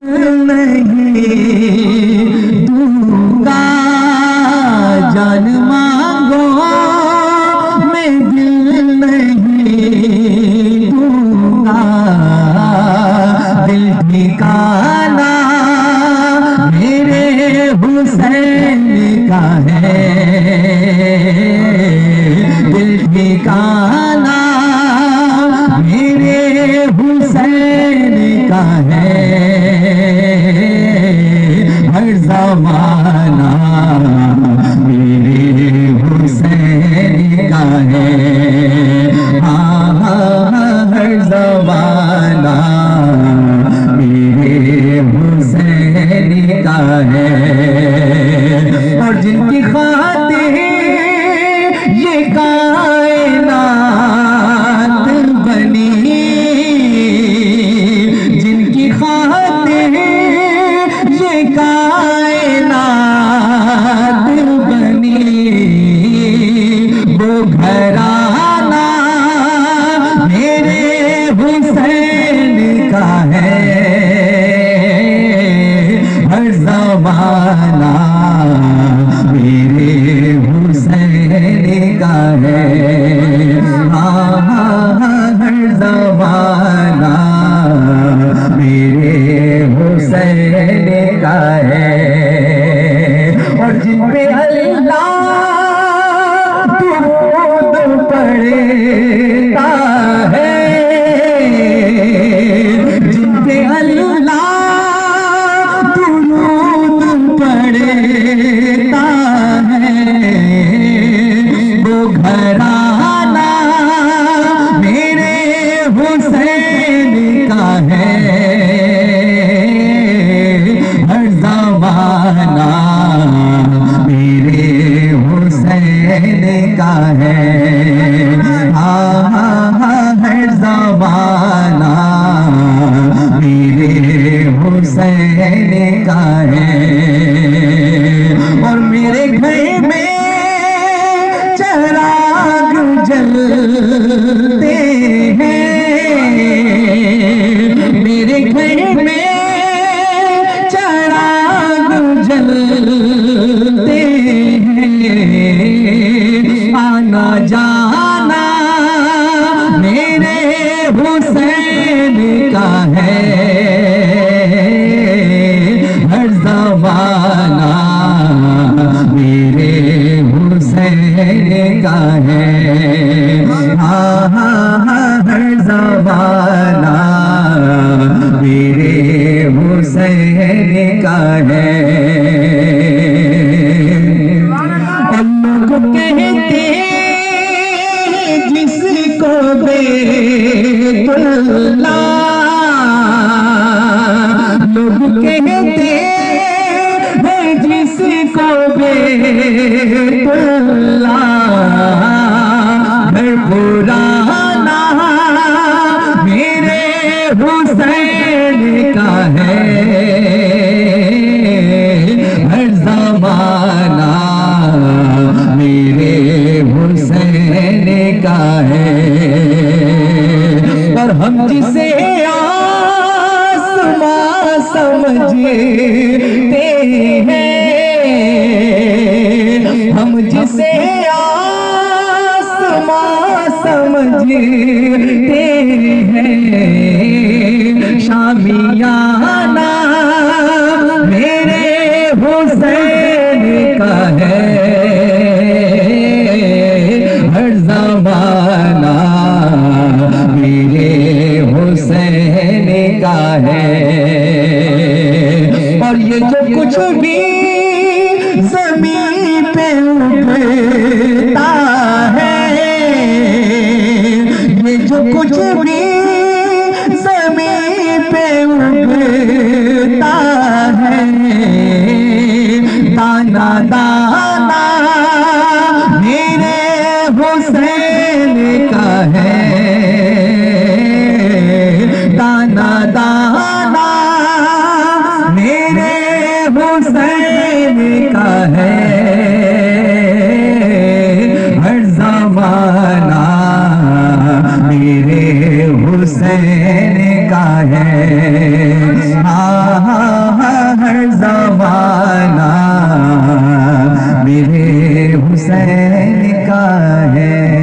नहीं दूंगा जान मांगो मैं दिल नहीं दूंगा दिल ठिकाना मेरे हुसैन का है दिल ठिकाना मेरे हुसैन का है हर ज़माना मेरे हुसैन का है हर ज़माना मेरे हुसैन का है और जिनकी खातिर ये कायनात बनी जिनकी खातिर ये कायनात बनी वो घराना मेरे हुसैन का है हर ज़माना मेरे हुसैन का है हर ज़माना मेरे हुसैन का है और जिन पे अल्लाह दुरूद पढ़ता है जिन पे अल्लाह दुरूद पढ़ता है वो घराना मेरे हुसैन का है हर ज़माना मेरे हुसैन का है हर ज़माना मेरे हुसैन का है और मेरे घर में चिराग जलते हैं मेरे घर में चिराग जलते हैं आना जाना मेरे हुसैन का है हर ज़माना मेरे हुसैन का है हर ज़माना मेरे हुसैन का है लोग कहते जिसको बेतुल्ला लोग कहते हैं जिसको बेतुल्ला घर पुराना मेरे हुसैन का है हर ज़माना मेरे हुसैन का है और हम जिसे आसमां समझते हैं हम जिसे आसमां समझते हैं शामियाना मेरे हुसैन का है हर ज़माना मेरे हुसैन का है और ये जो कुछ भी ज़मीन पे उगता है ये जो कुछ भी ज़मीन पे उगता है दाना दाना मेरे हुसैन का है दाना दाना मेरे हुसैन का है हर ज़माना मेरे हुसैन का है। जमाना मेरे हुसैन का है।